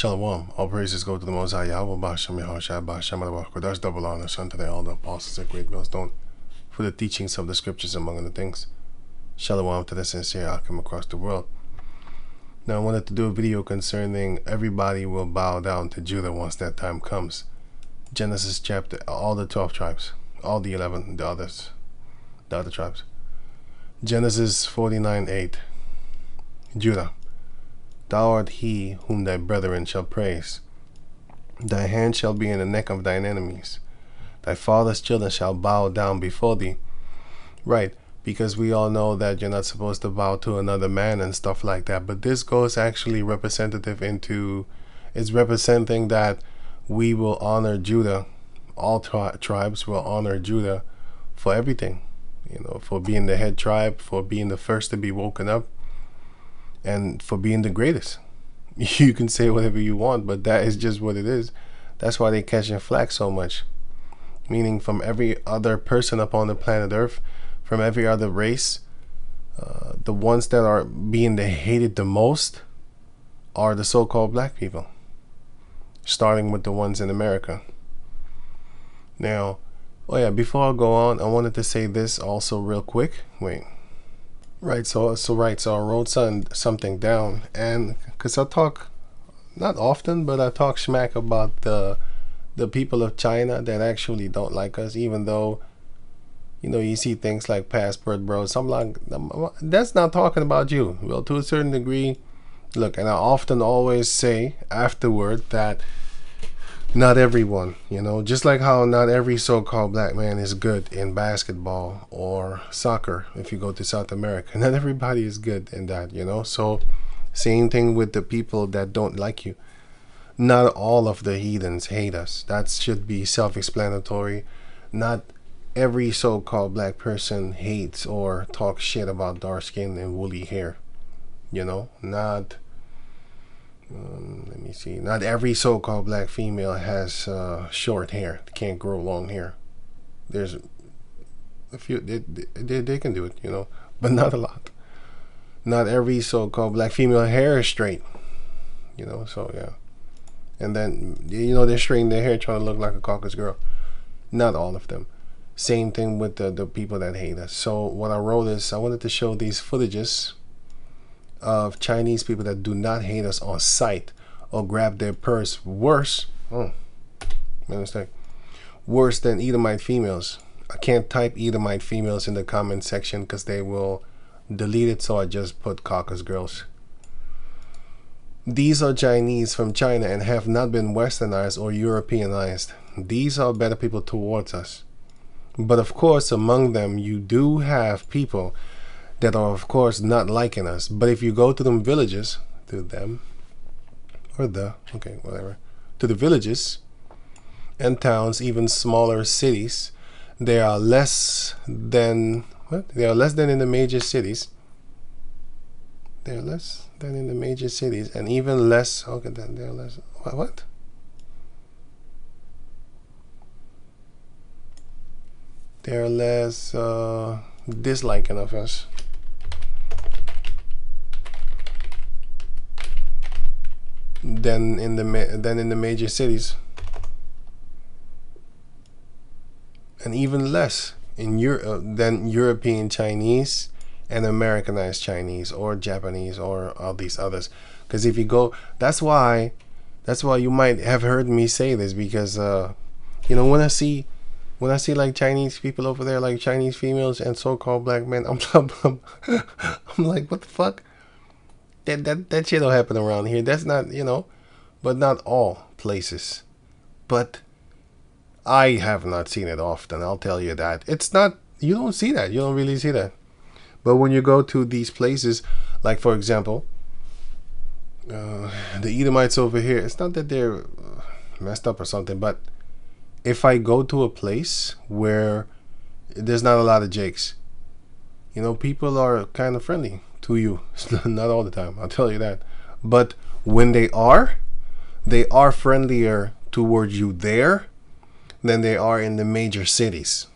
Shalom. All praises go to the Most High Yahweh, Ba'ashem Yahushua, Ba'ashem Baruch. That's double honor, son, to all the apostles and great millstones for the teachings of the scriptures, among other things. Shalom to the sincere Akim across the world. Now, I wanted to do a video concerning everybody will bow down to Judah once that time comes. Genesis chapter, all the 12 tribes, all the 11, the other tribes. Genesis 49:8. Judah, thou art he whom thy brethren shall praise. Thy hand shall be in the neck of thine enemies. Thy father's children shall bow down before thee. Right, because we all know that you're not supposed to bow to another man and stuff like that. But this goes actually representative into, it's representing that we will honor Judah. All tribes will honor Judah for everything. You know, for being the head tribe, for being the first to be woken up, and for being the greatest. You can say whatever you want, but that is just what it is. That's why they catching flack so much. Meaning from every other person upon the planet Earth, from every other race, the ones that are being hated the most are the so-called black people. Starting with the ones in America. Now, oh yeah, before I go on, I wanted to say this also real quick. Wait. Right, so I wrote something down, and because I talk, not often, but I talk smack about the people of China that actually don't like us, even though, you know, you see things like passport bros. I'm like, that's not talking about you. Well, to a certain degree, look, and I often always say afterward that not everyone, you know, just like how not every so-called black man is good in basketball or soccer. If you go to South America, not everybody is good in that, you know. So same thing with the people that don't like you. Not all of the heathens hate us. That should be self-explanatory. Not every so-called black person hates or talks shit about dark skin and woolly hair, you know. Not let me see. Not every so-called black female has short hair. Can't grow long hair. There's a few. They can do it, you know, but not a lot. Not every so-called black female hair is straight, you know. So yeah, and then you know they're straightening their hair trying to look like a caucus girl. Not all of them. Same thing with the people that hate us. So what I wrote is I wanted to show these footages of Chinese people that do not hate us on sight or grab their purse worse. Oh, my mistake. Worse than Edomite females. I can't type Edomite females in the comment section because they will delete it, so I just put caucus girls. These are Chinese from China and have not been westernized or Europeanized. These are better people towards us. But of course, among them, you do have people that are of course not liking us. But if you go to them villages, to them, or to the villages and towns, even smaller cities, they are less than, what? They are less than in the major cities. They are less than in the major cities, and even less, okay, then they are less, what? They are less disliking of us. Than in the major cities, and even less in than European Chinese and Americanized Chinese or Japanese or all these others. Because if you go, that's why you might have heard me say this, because you know, when I see like Chinese people over there, like Chinese females and so-called black men, I'm like, what the fuck? That shit don't happen around here. That's not, you know, but not all places. But I have not seen it often, I'll tell you that. It's not, you don't see that. You don't really see that. But when you go to these places, like for example, the Edomites over here, it's not that they're messed up or something, but if I go to a place where there's not a lot of Jakes, you know, people are kind of friendly to you. Not all the time, I'll tell you that. But when they are friendlier towards you there than they are in the major cities.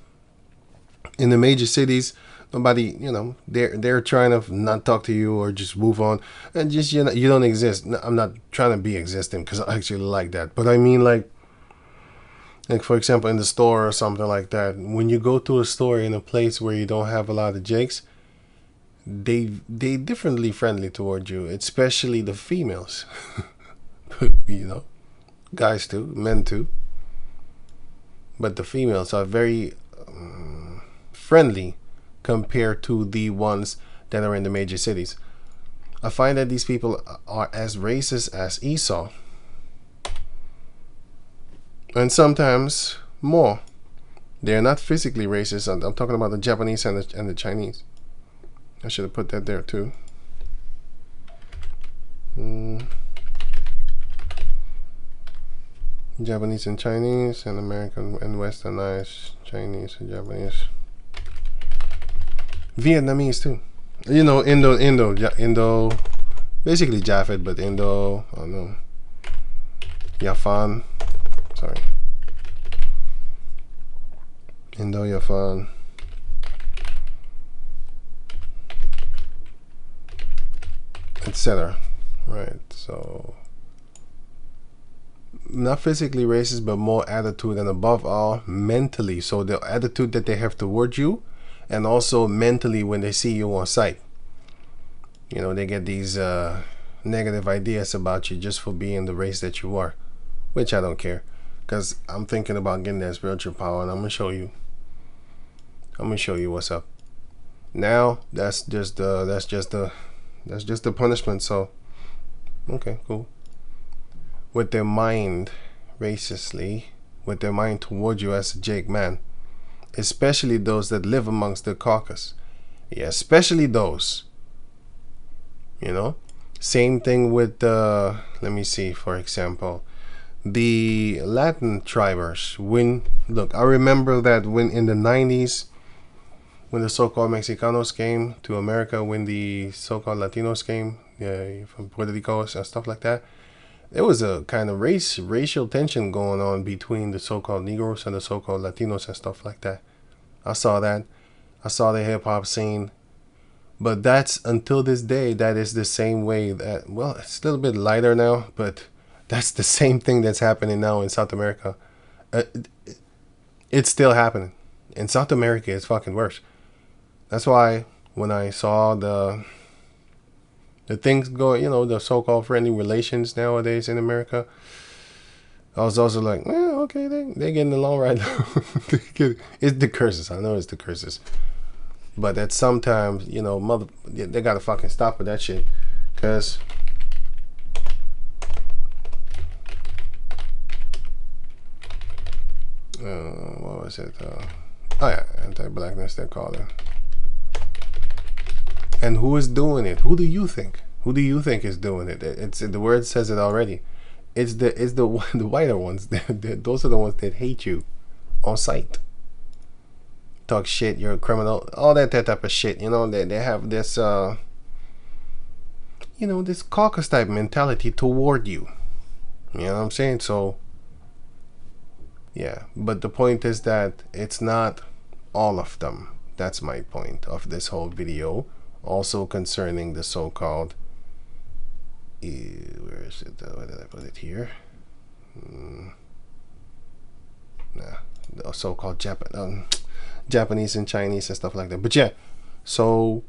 In the major cities, Nobody, you know, they're trying to not talk to you or just move on and just, you know, you don't exist. No, I'm not trying to be existing because I actually like that, but I mean like for example in the store or something like that. When you go to a store in a place where you don't have a lot of jakes, they differently friendly toward you, especially the females. You know, guys too, men too, but the females are very friendly compared to the ones that are in the major cities. I find that these people are as racist as Esau, and sometimes more. They're not physically racist. I'm talking about the Japanese and the Chinese. I should have put that there too. Japanese and Chinese, and American and Westernized, Chinese and Japanese. Vietnamese too. You know, Indo, basically Japhet, but Indo, I don't know. Javaan, sorry. Indo, Javaan. Etc. Right, so not physically racist, but more attitude, and above all mentally. So the attitude that they have towards you, and also mentally when they see you on sight, you know, they get these negative ideas about you just for being the race that you are, which I don't care, because I'm thinking about getting that spiritual power, and I'm gonna show you what's up. Now that's just the punishment. So okay, cool. With their mind racistly, with their mind towards you as a Jake man, especially those that live amongst the caucus. Yeah, especially those. You know, same thing with let me see, for example, the Latin tribers. When look, I remember that when in the 90s, when the so-called Mexicanos came to America, when the so-called Latinos came, from Puerto Rico and stuff like that, there was a kind of racial tension going on between the so-called Negroes and the so-called Latinos and stuff like that. I saw that. I saw the hip-hop scene. But that's, until this day, that is the same way that, well, it's still a bit lighter now, but that's the same thing that's happening now in South America. It's still happening. In South America, it's fucking worse. That's why when I saw the things going, you know, the so-called friendly relations nowadays in America, I was also like, well, okay, they're getting along right now. It's the curses. I know it's the curses. But that sometimes, you know, they gotta fucking stop with that shit. Because what was it? Oh yeah, anti-blackness, they call it. And who is doing it? Who do you think? Who do you think is doing it? It's the word says it already. It's the whiter ones. Those are the ones that hate you on sight. Talk shit, you're a criminal, all that type of shit. You know, they have this you know, this caucus type mentality toward you. You know what I'm saying? So yeah, but the point is that it's not all of them. That's my point of this whole video. Also concerning the so-called, where is it? Where did I put it here? Nah, the so-called Japanese and Chinese and stuff like that. But yeah, so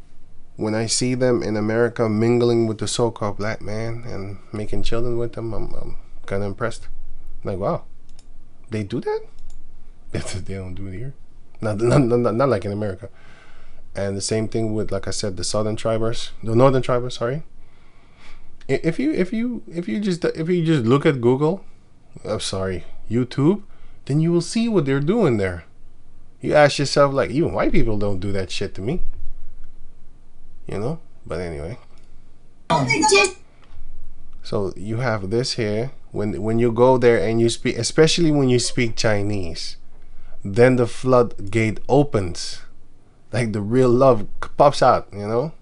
when I see them in America mingling with the so-called black man and making children with them, I'm kind of impressed. Like, wow, they do that? They don't do it here. Not like in America. And the same thing with, like I said, the northern tribers, sorry. If you just look at Google, I'm sorry, YouTube, then you will see what they're doing there. You ask yourself, like, even white people don't do that shit to me. You know? But anyway. So you have this here. When you go there and you speak, especially when you speak Chinese, then the floodgate opens. Like the real love pops out, you know?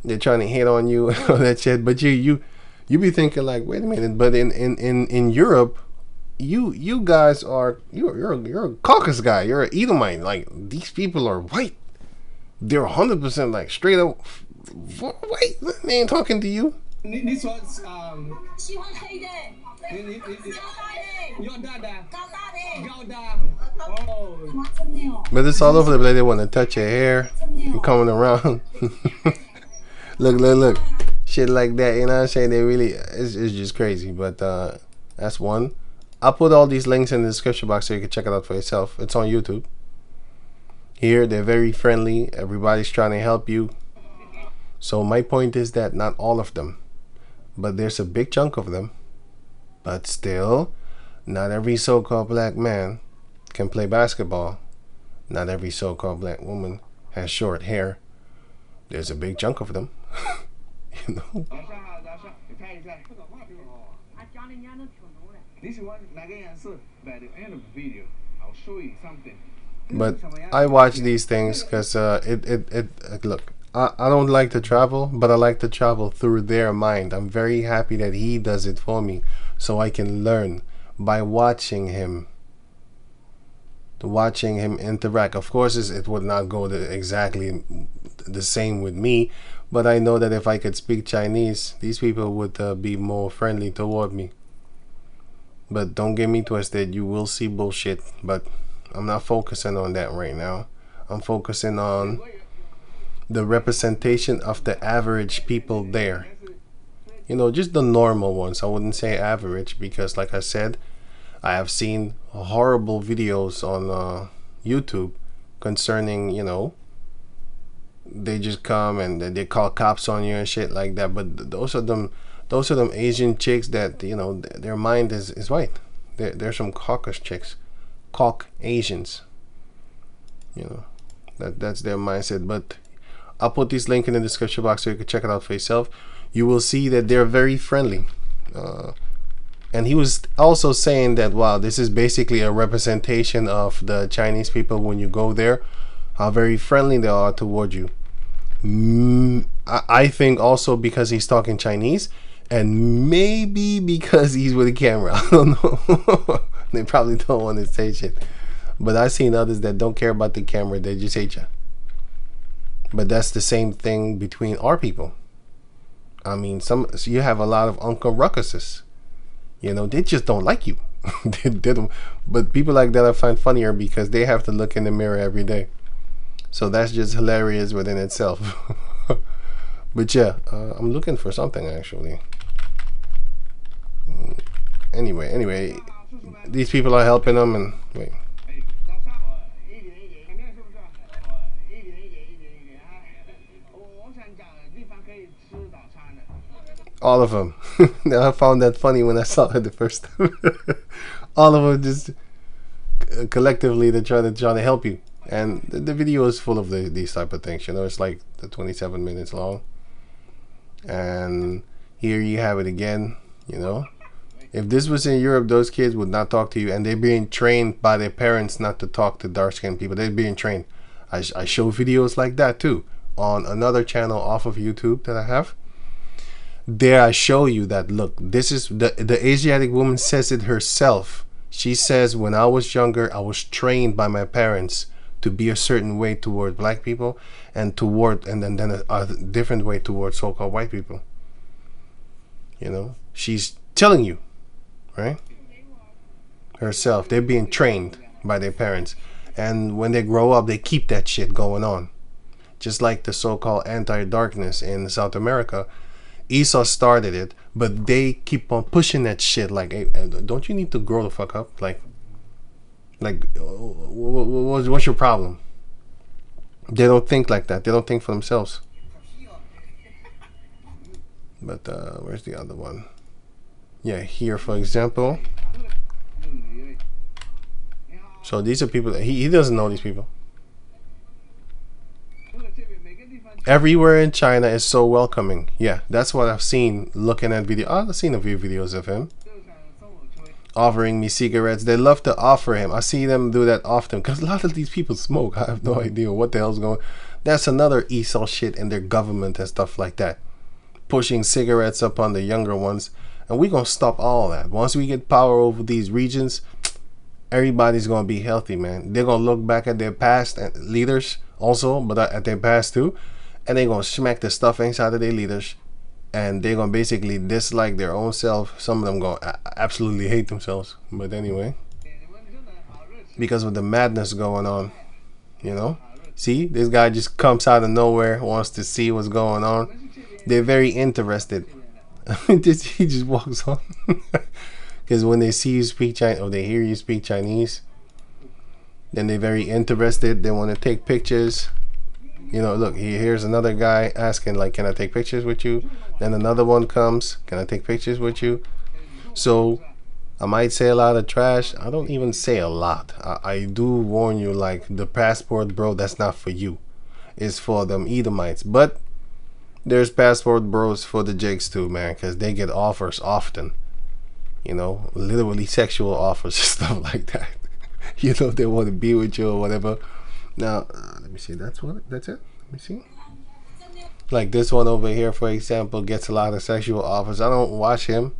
They're trying to hit on you and all that shit. But you be thinking like, wait a minute, but in Europe, you guys are you're a caucus guy. You're an Edomite. Like, these people are white. They're 100% like straight up white. They ain't talking to you. But it's all over the place. They want to touch your hair and coming around. Look. Shit like that, you know what I'm saying? They really, it's just crazy. But that's one. I'll put all these links in the description box so you can check it out for yourself. It's on YouTube. Here, they're very friendly. Everybody's trying to help you. So my point is that not all of them, but there's a big chunk of them. But still, not every so-called black man can play basketball. Not every so-called black woman has short hair. There's a big chunk of them. You know? But I watch these things because look, I don't like to travel, but I like to travel through their mind. I'm very happy that he does it for me so I can learn by watching him interact. Of course, it would not go exactly the same with me, but I know that if I could speak Chinese, these people would be more friendly toward me. But don't get me twisted, you will see bullshit, but I'm not focusing on that right now. I'm focusing on the representation of the average people there. You know, just the normal ones. I wouldn't say average because, like I said, I have seen horrible videos on YouTube concerning, you know, they just come and they call cops on you and shit like that. But those are them Asian chicks that, you know, their mind is white. They're some caucus chicks, Caucasians. You know, that's their mindset. But I'll put this link in the description box so you can check it out for yourself. You will see that they're very friendly. And he was also saying that, wow, this is basically a representation of the Chinese people when you go there, how very friendly they are toward you. I think also because he's talking Chinese, and maybe because he's with a camera. I don't know. They probably don't want to say shit. But I've seen others that don't care about the camera, they just hate you. But that's the same thing between our people. I mean, so you have a lot of Uncle Ruckuses. You know, they just don't like you. they don't. But people like that I find funnier because they have to look in the mirror every day. So that's just hilarious within itself. But yeah, I'm looking for something actually. Anyway, these people are helping them and wait. All of them. I found that funny when I saw it the first time. All of them just collectively they're trying to help you. And the video is full of these type of things. You know, it's like 27 minutes long. And here you have it again. You know, if this was in Europe, those kids would not talk to you, and they're being trained by their parents not to talk to dark-skinned people. They're being trained. I show videos like that too on another channel off of YouTube that I have. There I show you that, look, this is the Asiatic woman says it herself. She says, when I was younger, I was trained by my parents to be a certain way toward black people and then a different way toward so-called white people. You know, she's telling you, right? Herself. They're being trained by their parents. And when they grow up, they keep that shit going on. Just like the so-called anti-darkness in South America. Esau started it, but they keep on pushing that shit like, hey, don't you need to grow the fuck up? Like what's your problem? They don't think like that. They don't think for themselves. But where's the other one? Yeah, here for example. So these are people that he doesn't know these people. Everywhere in China is so welcoming. Yeah, that's what I've seen looking at video. I've seen a few videos of him offering me cigarettes. They love to offer him. I see them do that often because a lot of these people smoke. I have no idea what the hell's going on. That's another Esau shit in their government and stuff like that. pushing cigarettes up on the younger ones. And we're going to stop all that. Once we get power over these regions, everybody's going to be healthy, man. They're going to look back at their past and leaders also, but at their past too. And they're going to smack the stuffings out of their leaders. And they're going to basically dislike their own self. Some of them going to absolutely hate themselves. But anyway, because of the madness going on, you know. See, this guy just comes out of nowhere, wants to see what's going on. They're very interested. He just walks on. Because when they see you speak Chinese, or they hear you speak Chinese, then they're very interested. They want to take pictures. You know, look, here's another guy asking, like, can I take pictures with you? Then another one comes, can I take pictures with you? So I might say a lot of trash. I don't even say a lot. I do warn you, like, the passport, bro, that's not for you. It's for them Edomites. But there's passport bros for the jigs too, man, because they get offers often. You know, literally sexual offers and stuff like that. You know, they want to be with you or whatever. Now, let me see. That's it. Let me see. Like this one over here, for example, gets a lot of sexual offers. I don't watch him.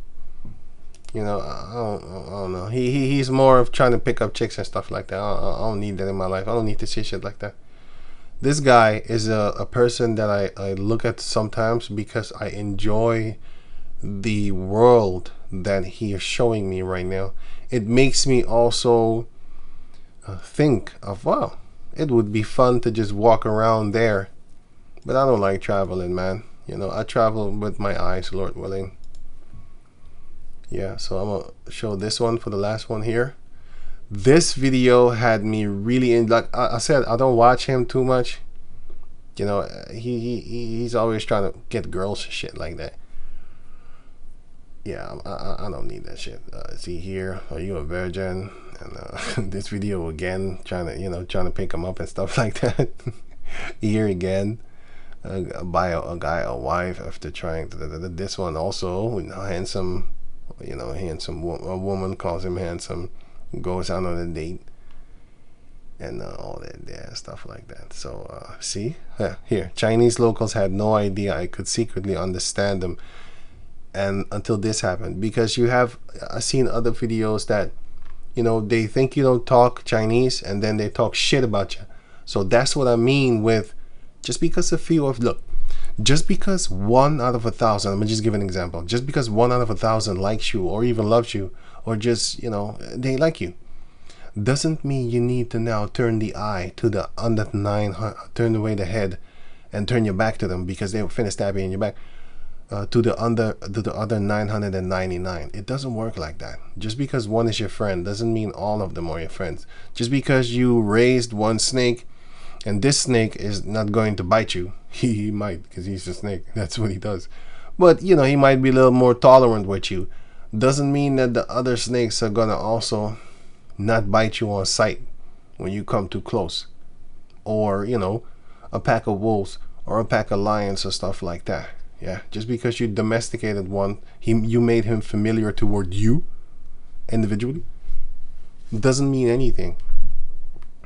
You know, I don't know. He's more of trying to pick up chicks and stuff like that. I don't need that in my life. I don't need to see shit like that. This guy is a person that I look at sometimes because I enjoy the world that he is showing me right now. It makes me also think of, wow, it would be fun to just walk around there. But I don't like traveling, man. You know, I travel with my eyes, Lord willing. Yeah, so I'm gonna show this one for the last one here. This video had me really in, like I said, I don't watch him too much. You know, he's always trying to get girls and shit like that. Yeah, I don't need that shit. See here, are you a virgin? And this video again, trying to pick him up and stuff like that. Here again, buy a guy a wife after trying to. This one also, handsome. You know, handsome. A woman calls him handsome, goes out on a date, and all that stuff like that. So see, here, Chinese locals had no idea I could secretly understand them. And until this happened, because I've seen other videos that, you know, they think you don't talk Chinese and then they talk shit about you. So that's what I mean with, just because just because 1 out of 1,000, I'm gonna just give an example. Just because 1 out of 1,000 likes you or even loves you, or just, you know, they like you, doesn't mean you need to now turn the eye to the under 900, turn away the head and turn your back to them because they will finish stabbing in your back. To the other 999. It doesn't work like that. Just because one is your friend doesn't mean all of them are your friends. Just because you raised one snake and this snake is not going to bite you, he might, because he's a snake. That's what he does. But you know, he might be a little more tolerant with you. Doesn't mean that the other snakes are gonna also not bite you on sight when you come too close. Or, you know, a pack of wolves or a pack of lions or stuff like that. Yeah, just because you domesticated one, you made him familiar toward you individually, doesn't mean anything.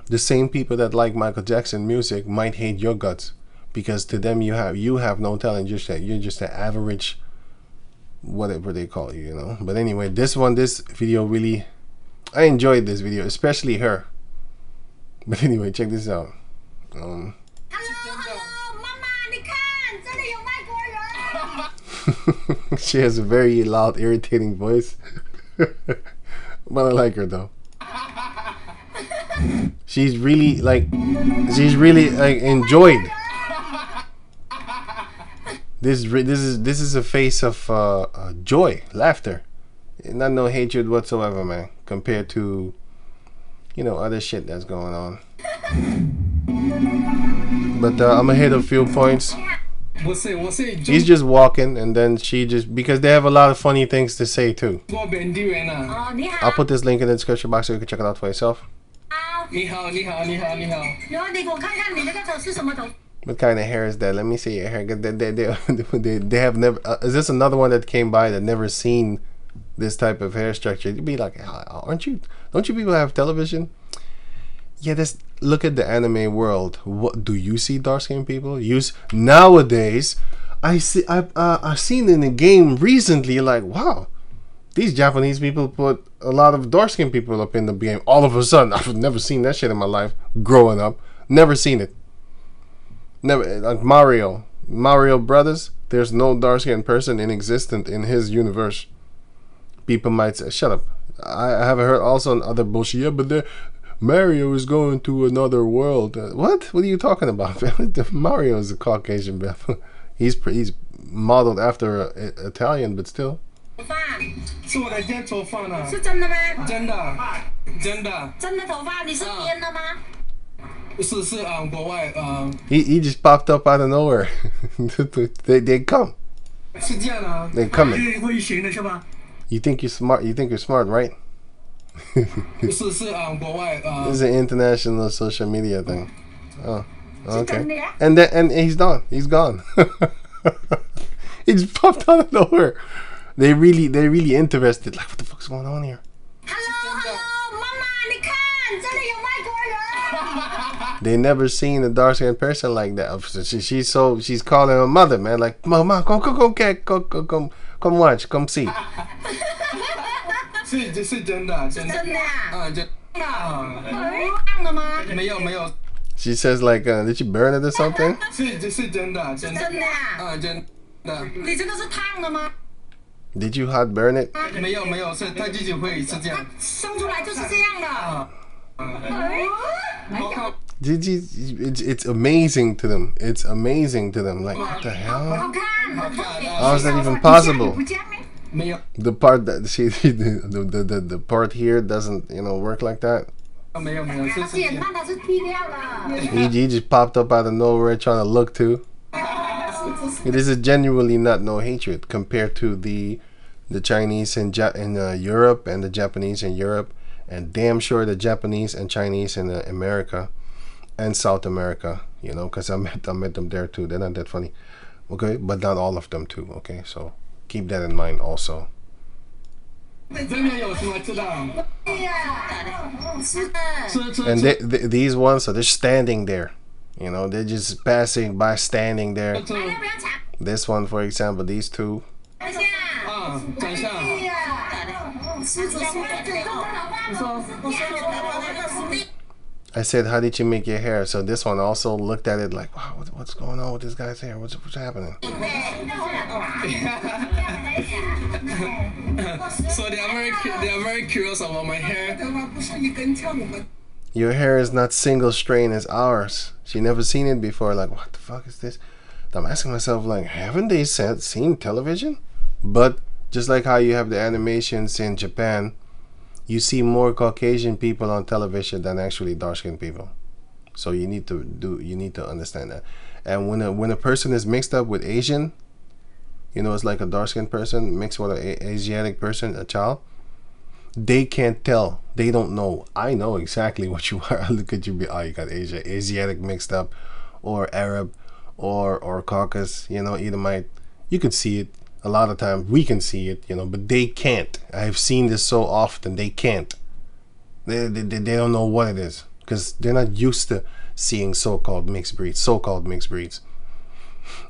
The same people that like Michael Jackson music might hate your guts because to them you have no talent. You're just an average, whatever they call you, you know. But anyway, this video really, I enjoyed this video, especially her. But anyway, check this out. She has a very loud, irritating voice. But I like her though. She's really enjoyed. This is a face of joy, laughter, not no hatred whatsoever, man. Compared to, you know, other shit that's going on. But I'm gonna hit a few points. He's just walking, and then she just, because they have a lot of funny things to say too. I'll put this link in the description box so you can check it out for yourself. What kind of hair is that? Let me see your hair. They have never. Is this another one that came by that never seen this type of hair structure? You'd be like, don't you people have television? Yeah, look at the anime world. What do you see? Dark skinned people nowadays. I've seen in a game recently, like, wow, these Japanese people put a lot of dark skinned people up in the game. All of a sudden, I've never seen that shit in my life growing up. Never seen it. Never. Like Mario Brothers. There's no dark skinned person in existence in his universe. People might say, "Shut up." I haven't heard also on other bullshit. Yeah, but Mario is going to another world. What? What are you talking about? Mario is a Caucasian. He's modeled after Italian, but still. 是我的剪头发呢？是真的吗？真的，真的。真的头发？你是编的吗？是国外He just popped up out of nowhere. they come. 是这样的。They come. 会学的是吧 You think you're smart? You think you're smart, right? 是国外This is an international social media thing. Oh, okay. And he's done. He's gone. He just popped out of nowhere. They really interested. Like, what the fuck's going on here? Hello, Mama, 你看，这里有外国人。 They never seen a dark skinned person like that. She's calling her mother, man. Like, Mama, come watch, come see. 是真的，真的啊，真的。烫了吗？没有。 She says like, did you burn it or something? 是真的，真的啊，真的。你这个是烫的吗？ Did you hot burn it? 没有，是他自己会是这样，生出来就是这样的。It's amazing to them. It's amazing to them. Like, what the hell? How is that even possible? The part that the part here doesn't work like that. He just popped up out of nowhere trying to look too. It is genuinely not no hatred compared to the Chinese in Europe and the Japanese in Europe, and damn sure the Japanese and Chinese in America and South America, because I met them there too. They're not that funny, okay, but not all of them too, okay, so keep that in mind also. And these ones, so they're standing there, they're just passing by, standing there. This one, for example, these two. I said, how did you make your hair? So this one also looked at it like, wow, what's going on with this guy's hair? What's happening? So they are very curious about my hair. Your hair is not single strain as ours. She never seen it before. Like, what the fuck is this? I'm asking myself, like, haven't they seen television? But just like how you have the animations in Japan, you see more Caucasian people on television than actually dark-skinned people. So you need to understand that. And when a person is mixed up with Asian, it's like a dark-skinned person mixed with an Asiatic person, a child, they can't tell. They don't know. I know exactly what you are. Look at you. Oh, you got Asiatic mixed up, or Arab, or caucus, Edomite. You can see it. A lot of times we can see it, but they can't. I've seen this so often. They can't. They don't know what it is because they're not used to seeing so-called mixed breeds.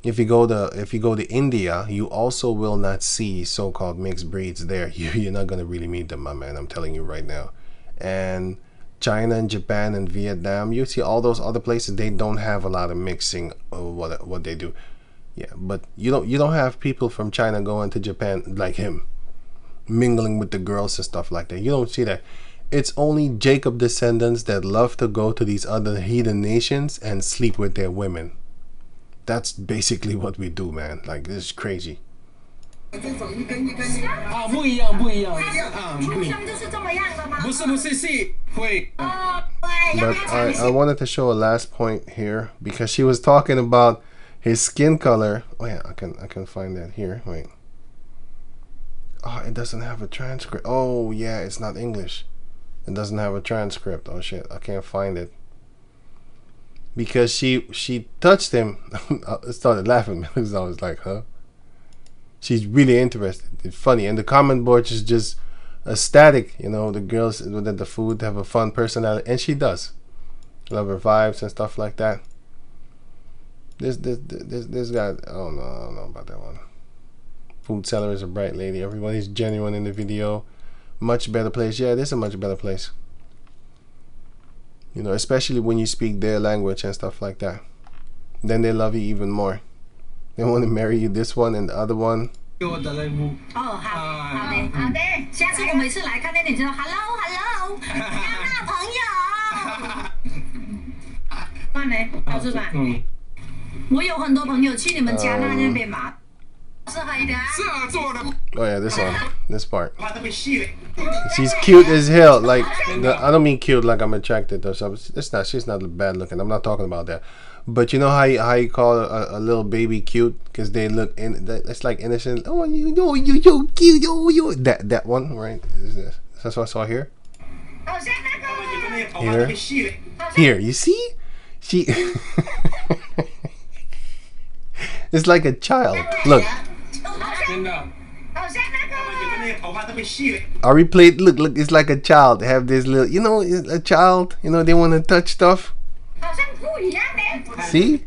If you go to India, you also will not see so-called mixed breeds there. You're not gonna really meet them, my man. I'm telling you right now. And China and Japan and Vietnam, you see all those other places, they don't have a lot of mixing of what they do. Yeah, but you don't have people from China going to Japan like him, mingling with the girls and stuff like that. You don't see that. It's only Jacob descendants that love to go to these other heathen nations and sleep with their women. That's basically what we do, man. Like, this is crazy. But I wanted to show a last point here because she was talking about his skin color. Oh yeah, I can find that here. Wait. Oh, it doesn't have a transcript. Oh yeah, it's not English. It doesn't have a transcript. Oh shit, I can't find it. Because she touched him. I started laughing because I was like, huh? She's really interested. It's funny, and the comment board is just ecstatic. The girls with the food have a fun personality, and she does. Love her vibes and stuff like that. This guy. I don't know about that one. Food seller is a bright lady. Everybody's genuine in the video. Much better place. Yeah, this is a much better place. You know, especially when you speak their language and stuff like that. Then they love you even more. They want to marry you. This one and the other one. 给我的礼物。哦，好，好的，好的。下次我每次来看见你就 hello hello， 交朋友。饭呢？好吃饭。我有很多朋友去你们家那边嘛。是黑的。是啊，做的。Oh yeah, this one, this part. She's cute as hell. Like I don't mean cute like I'm attracted to her. So it's not. She's not bad looking. I'm not talking about that. But you know how you call a little baby cute because they look in. It's like innocent. Oh, you cute. You. That one, right? That's what I saw here. Here. You see? She. It's like a child. Look. I replayed. Look. It's like a child. They have this little. You know, a child. You know, they want to touch stuff. See?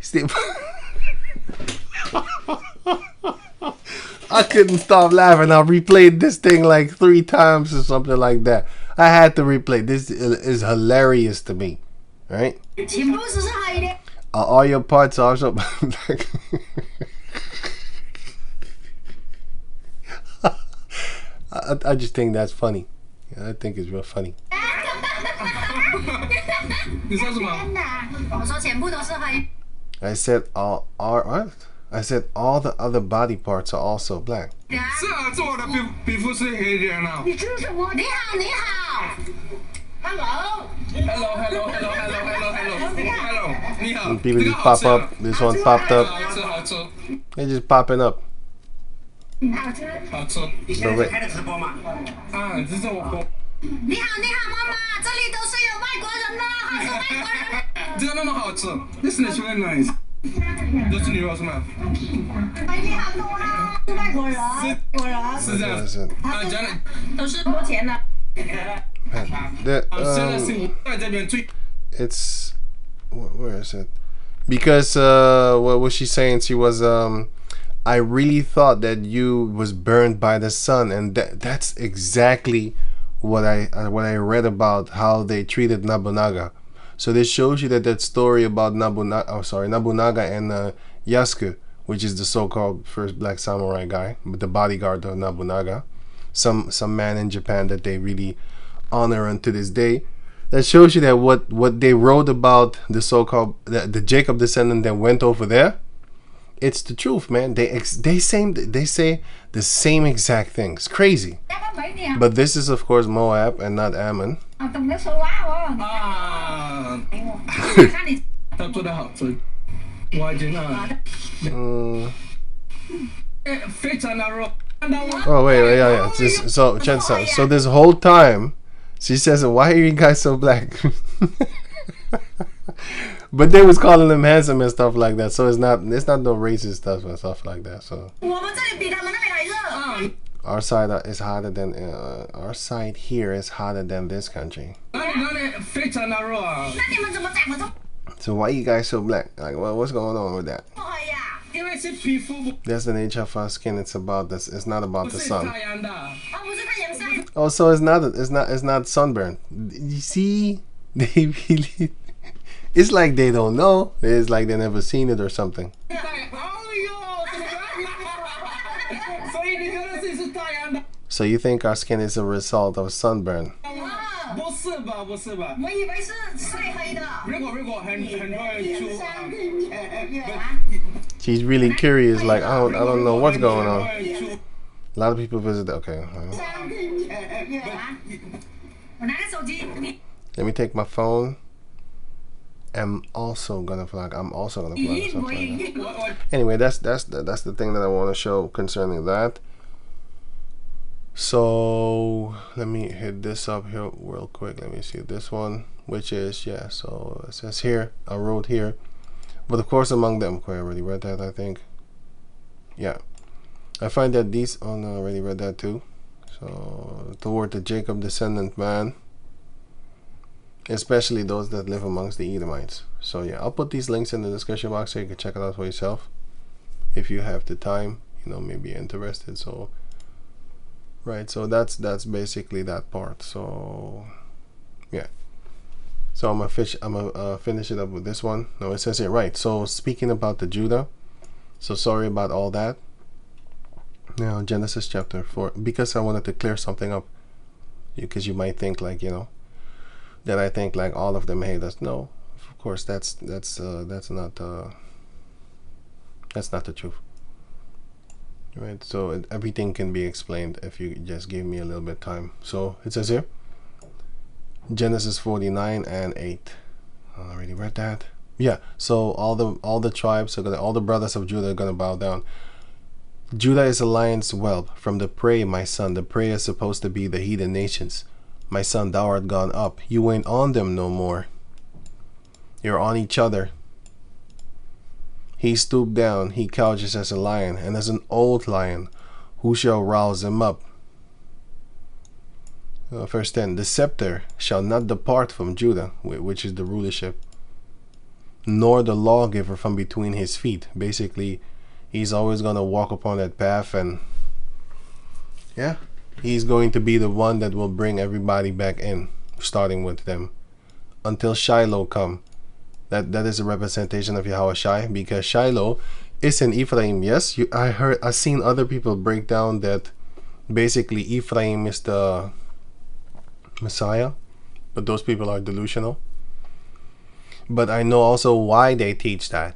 I couldn't stop laughing. I replayed this thing like 3 times or something like that. I had to replay. This is hilarious to me. Right? All your parts are also I just think that's funny. I think it's real funny. I said all what? I said all the other body parts are also black. And people just pop up. This one popped up. They're just popping up. But wait. 你好，妈妈，这里都是有外国人的，好吃外国人。这个那么好吃 ，This is very nice。都是牛肉是吗？你好多了，是外国人，是这样子。啊，讲的都是多钱的。It's where is it? Because what was she saying? She was I really thought that you was burned by the sun, and that's exactly what I read about how they treated Nobunaga. So this shows you that story about Nobunaga and Yasuke, which is the so-called first black samurai guy, the bodyguard of Nobunaga, some man in Japan that they really honor unto this day. That shows you that what they wrote about the so-called the Jacob descendant that went over there, it's the truth, man. They say the same exact things. Crazy. But this is of course Moab and not Ammon. Oh wait, yeah. So this whole time, she says, "Why are you guys so black?" But they was calling them handsome and stuff like that. So it's not no racist stuff and stuff like that. So our side is hotter than our side here is hotter than this country. So why you guys so black? Like, what's going on with that? That's the nature of our skin. It's about this. It's not about the sun. Oh, so it's not sunburn. You see, they really. It's like they don't know. It's like they never seen it or something. So you think our skin is a result of sunburn? She's really curious. Like I don't know what's going on. A lot of people visit. Okay. Let me take my phone. I'm also gonna vlog. Anyway, that's the thing that I want to show concerning that. So let me hit this up here real quick. Let me see this one, which is so it says here. I wrote here, but of course among them. Okay, I already read that. I think. Yeah, I find that these. Oh no, I already read that too. So toward the Jacob descendant man. especially those that live amongst the Edomites. So yeah, I'll put these links in the description box so you can check it out for yourself if you have the time, you know, maybe you're interested. So right, so that's basically that part. So yeah, so I'm gonna finish it up with this one. No, it says here, right, so speaking about the Judah, so sorry about all that. Now Genesis chapter 4, because I wanted to clear something up, because you might think like, you know, that I think like all of them hate us. No, of course that's not the truth. Right, so everything can be explained if you just give me a little bit of time. So it says here, Genesis 49 and 8. I already read that. Yeah, so all the tribes are gonna, all the brothers of Judah are gonna bow down. Judah is a lion's whelp from the prey, my son. The prey is supposed to be the heathen nations. My son, thou art gone up. You ain't on them no more. You're on each other. He stooped down, he couches as a lion, and as an old lion, who shall rouse him up? Verse 10, the scepter shall not depart from Judah, which is the rulership, nor the lawgiver from between his feet. Basically, he's always going to walk upon that path, and yeah, he's going to be the one that will bring everybody back in, starting with them, until Shiloh come. That is a representation of Yahweh Shai, because Shiloh is in Ephraim. Yes, I've seen other people break down that basically Ephraim is the Messiah, but those people are delusional. But I know also why they teach that,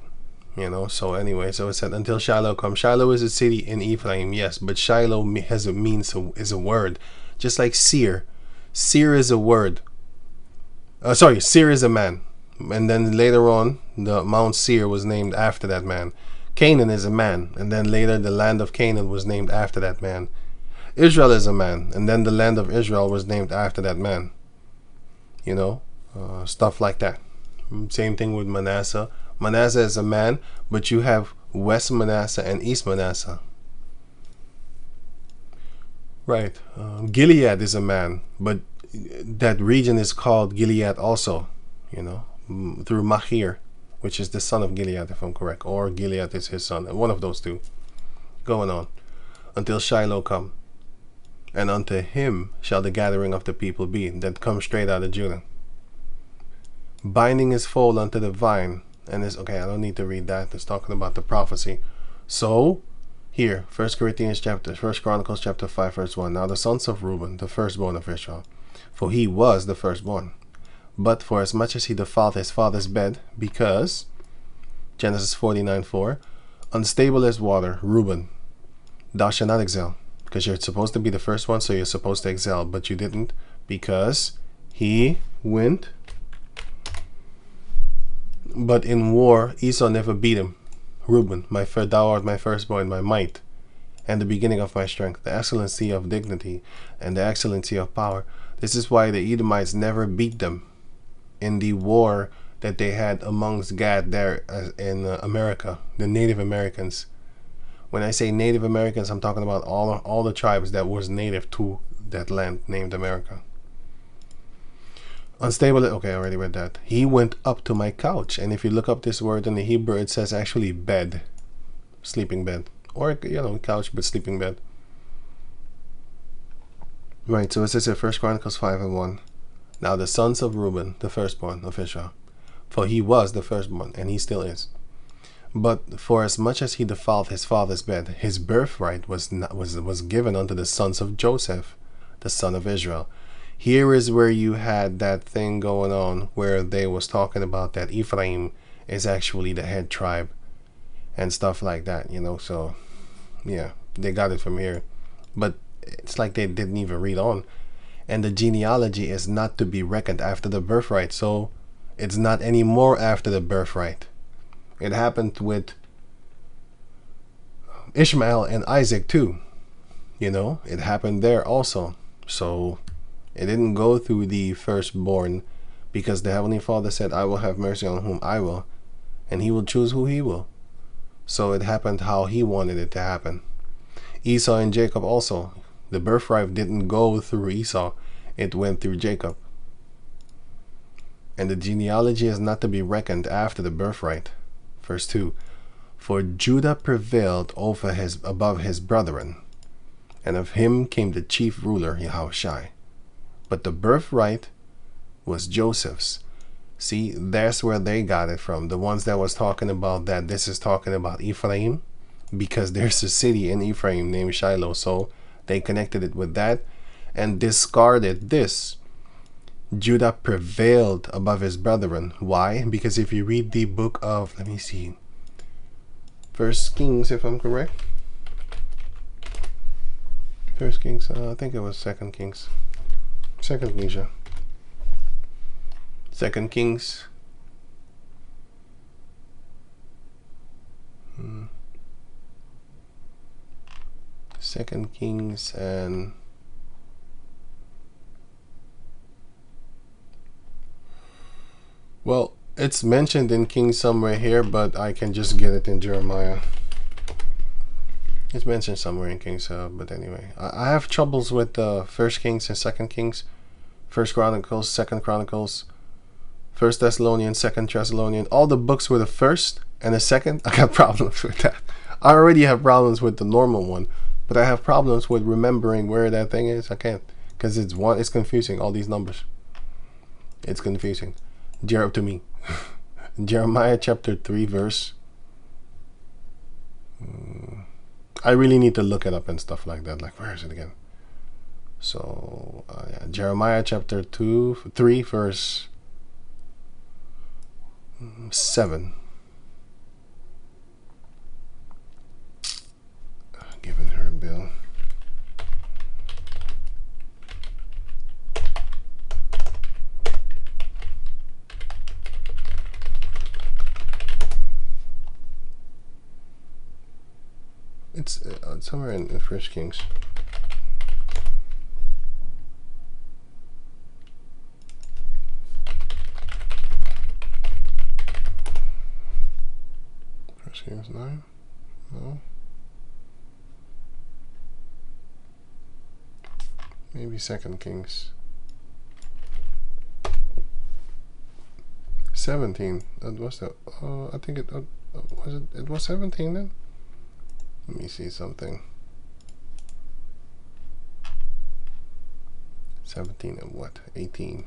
you know. So anyway, so it said until Shiloh come. Shiloh is a city in Ephraim, yes, but Shiloh has is a word, just like seer. Seer is a word. Seer is a man. And then later on, the Mount Seir was named after that man. Canaan is a man, and then later the land of Canaan was named after that man. Israel is a man, and then the land of Israel was named after that man. You know, stuff like that. Same thing with Manasseh. Manasseh is a man, but you have West Manasseh and East Manasseh. Right. Gilead is a man, but that region is called Gilead also, you know, through Machir, which is the son of Gilead, if I'm correct, or Gilead is his son, and one of those two. Going on, until Shiloh come, and unto him shall the gathering of the people be, that comes straight out of Judah. Binding his foal unto the vine, and is okay. I don't need to read that. It's talking about the prophecy. So here, 1 Chronicles chapter 5 verse 1. Now the sons of Reuben, the firstborn of Israel, for he was the firstborn. But for as much as he defiled his father's bed, because, Genesis 49:4, unstable as water, Reuben, thou shalt not excel. Because you're supposed to be the first one, so you're supposed to excel, but you didn't, because he went. But in war, Esau never beat him. Reuben, thou art my firstborn, my might, and the beginning of my strength, the excellency of dignity, and the excellency of power. This is why the Edomites never beat them in the war that they had amongst Gad there in America, the Native Americans. When I say Native Americans, I'm talking about all the tribes that was native to that land named America. Unstable, okay, I already read that. He went up to my couch, and if you look up this word in the Hebrew, it says actually bed, sleeping bed, or, you know, couch but sleeping bed. Right, so it says in 1 Chronicles 5:1. Now the sons of Reuben, the firstborn of Israel, for he was the firstborn, and he still is. But for as much as he defiled his father's bed, his birthright was given unto the sons of Joseph, the son of Israel. Here is where you had that thing going on, where they was talking about that Ephraim is actually the head tribe, and stuff like that, you know. So yeah, they got it from here, but it's like they didn't even read on. And the genealogy is not to be reckoned after the birthright, so it's not anymore after the birthright. It happened with Ishmael and Isaac too, you know, it happened there also. So it didn't go through the firstborn, because the Heavenly Father said, I will have mercy on whom I will, and he will choose who he will. So it happened how he wanted it to happen. Esau and Jacob also, the birthright didn't go through Esau, it went through Jacob. And the genealogy is not to be reckoned after the birthright. Verse 2. For Judah prevailed above his brethren, and of him came the chief ruler, Yahushai. But the birthright was Joseph's. See, that's where they got it from. The ones that was talking about that this is talking about Ephraim, because there's a city in Ephraim named Shiloh. So they connected it with that and discarded this. Judah prevailed above his brethren. Why? Because if you read the book of, let me see, First Kings, if I'm correct. First Kings, I think it was Second Kings. Second Kings, yeah. Second Kings. Second Kings and well, it's mentioned in Kings somewhere here, but I can just get it in Jeremiah. It's mentioned somewhere in Kings, but anyway, I have troubles with First Kings and Second Kings, First Chronicles, Second Chronicles, First Thessalonians, Second Thessalonians. All the books with a first and a second, I got problems with that. I already have problems with the normal one, but I have problems with remembering where that thing is. I can't, because it's confusing. All these numbers, it's confusing. To me. Jeremiah chapter 3 verse. I really need to look it up and stuff like that. Like, where is it again? So yeah, Jeremiah chapter 3 verse 7. Giving her a bill. It's somewhere in First Kings. First Kings 9? No. Maybe Second Kings 17. That was the. I think it was it. It was 17 then. Let me see something. 17 and what? 18.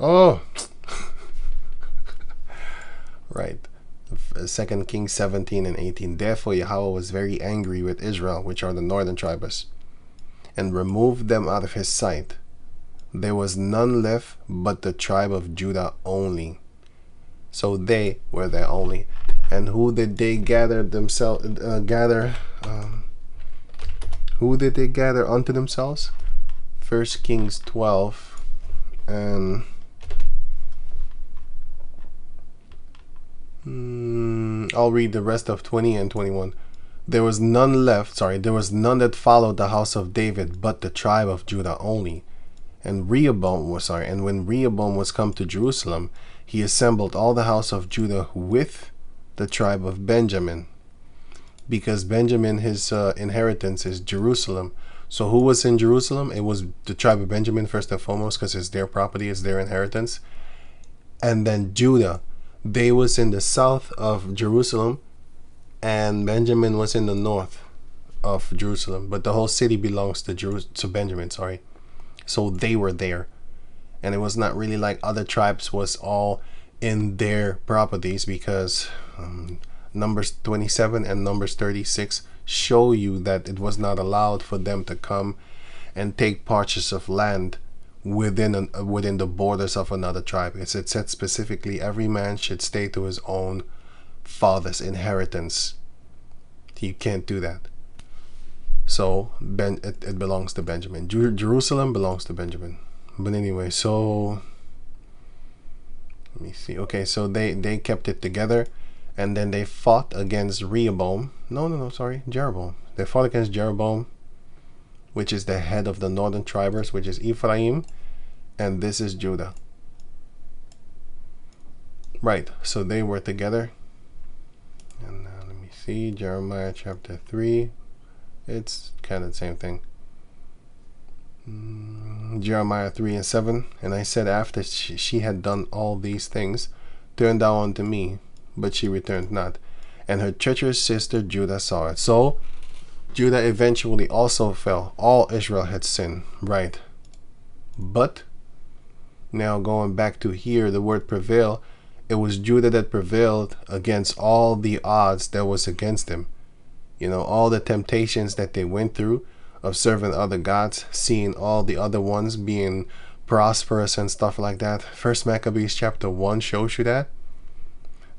Oh, right. Second Kings 17 and 18. Therefore Yahweh was very angry with Israel, which are the northern tribes, and removed them out of his sight. There was none left but the tribe of Judah only. So they were there only. And who did they gather themselves? Who did they gather unto themselves? First Kings 12 and I'll read the rest of 20 and 21. There was none left. There was none that followed the house of David, but the tribe of Judah only. And And when Rehoboam was come to Jerusalem, he assembled all the house of Judah with the tribe of Benjamin, because Benjamin, his inheritance is Jerusalem. So who was in Jerusalem? It was the tribe of Benjamin first and foremost, because it's their property, it's their inheritance. And then Judah, they was in the south of Jerusalem, and Benjamin was in the north of Jerusalem. But the whole city belongs to Benjamin. So they were there, and it was not really like other tribes was all in their properties, because Numbers 27 and Numbers 36 show you that it was not allowed for them to come and take parcels of land within the borders of another tribe. It said specifically every man should stay to his own father's inheritance. You can't do that. So it belongs to Benjamin. Jerusalem belongs to Benjamin. But anyway, so let me see. Okay, so they kept it together, and then they fought against Rehoboam. Jeroboam. They fought against Jeroboam, which is the head of the northern tribes, which is Ephraim, and this is Judah. Right, so they were together. And now let me see, Jeremiah chapter 3. It's kind of the same thing. Jeremiah 3:7. And I said, after she had done all these things, turn thou unto me, but she returned not. And her treacherous sister Judah saw it. So Judah eventually also fell. All Israel had sinned, right? But now going back to here, the word prevail, it was Judah that prevailed against all the odds that was against him. You know, all the temptations that they went through of serving other gods, seeing all the other ones being prosperous and stuff like that. First Maccabees chapter 1 shows you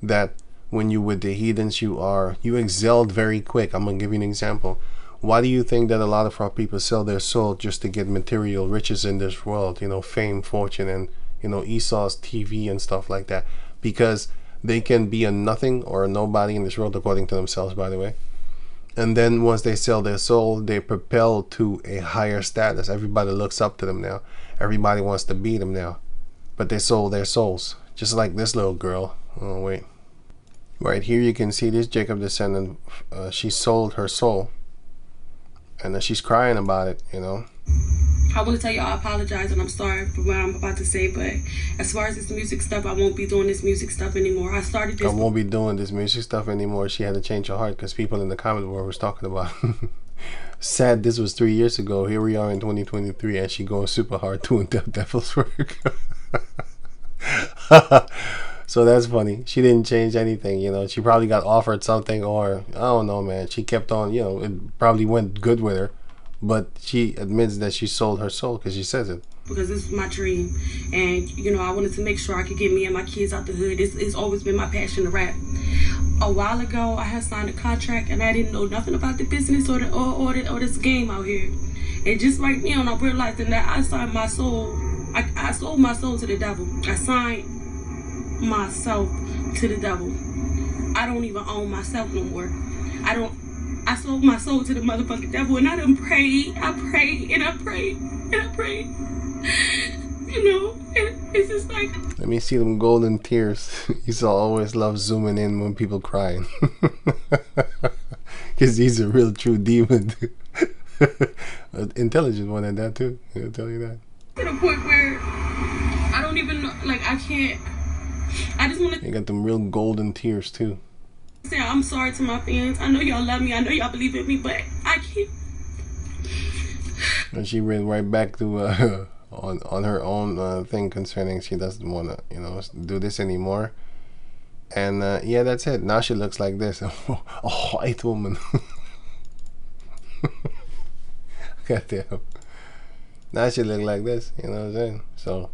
that when you with the heathens, you excelled very quick. I'm gonna give you an example. Why do you think that a lot of our people sell their soul just to get material riches in this world? You know, fame, fortune, and, you know, Esau's TV and stuff like that. Because they can be a nothing or a nobody in this world, according to themselves, by the way. And then once they sell their soul, they propel to a higher status. Everybody looks up to them now. Everybody wants to be them now. But they sold their souls. Just like this little girl. Oh, wait. Right here you can see this Jacob descendant. She sold her soul. And she's crying about it, you know. I want to tell you I apologize and I'm sorry for what I'm about to say, but as far as this music stuff, I won't be doing this music stuff anymore. I won't be doing this music stuff anymore. She had to change her heart because people in the comment world was talking about sad this was 3 years ago. Here we are in 2023 and she going super hard doing the devil's work. So that's funny. She didn't change anything, you know. She probably got offered something, or I don't know, man. She kept on, you know, it probably went good with her. But she admits that she sold her soul because she says it. Because this is my dream. And, you know, I wanted to make sure I could get me and my kids out the hood. It's always been my passion to rap. A while ago, I had signed a contract and I didn't know nothing about the business or this game out here. And just right now, I'm realizing that I signed my soul. I sold my soul to the devil. I signed myself to the devil. I don't even own myself no more. I sold my soul to the motherfucking devil, and I done prayed. I prayed and I prayed and I prayed. You know, it's just like. Let me see them golden tears. Esau always loves zooming in when people crying. Because he's a real true demon. Intelligent one at that too. I'll tell you that. To the point where I don't even know, like I can't. I just want to. You got them real golden tears too. Say I'm sorry to my fans. I know y'all love me. I know y'all believe in me, but I can't. And she went right back to on her own thing concerning she doesn't want to, you know, do this anymore. And yeah, that's it. Now she looks like this. A white woman. Goddamn. Now she look like this. You know what I'm saying? So.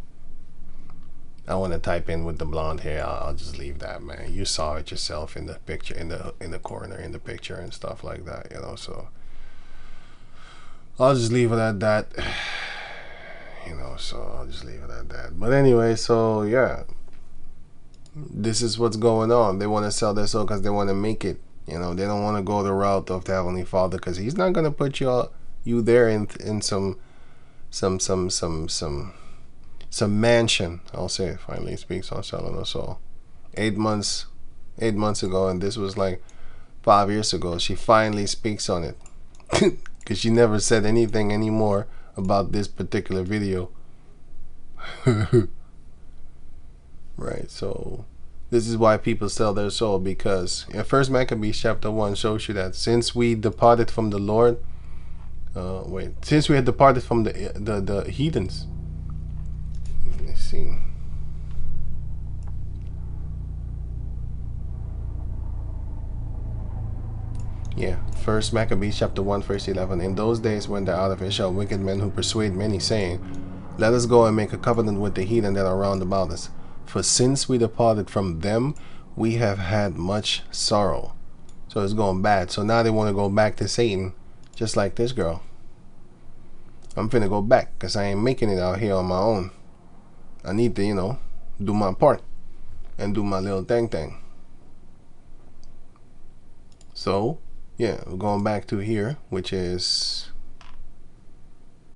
I want to type in with the blonde hair. I'll just leave that, man. You saw it yourself in the picture, in the corner, in the picture and stuff like that, you know. So I'll just leave it at that, you know. So I'll just leave it at that. But anyway, so yeah, this is what's going on. They want to sell their soul because they want to make it. You know, they don't want to go the route of the Heavenly Father because He's not gonna put you there in some mansion. I'll say it finally speaks on selling us all. 8 months ago, and this was like 5 years ago. She finally speaks on it because she never said anything anymore about this particular video. Right, so this is why people sell their soul, because in First Maccabees chapter 1 shows you that since we departed from the Lord, since we had departed from the heathens. Let's see. Yeah, First Maccabees chapter 1 verse 11. In those days when there out of Israel wicked men who persuade many, saying, let us go and make a covenant with the heathen that are round about us. For since we departed from them, we have had much sorrow. So it's going bad. So now they want to go back to Satan, just like this girl. I'm finna go back because I ain't making it out here on my own. I need to, you know, do my part and do my little thing. So, yeah, we're going back to here, which is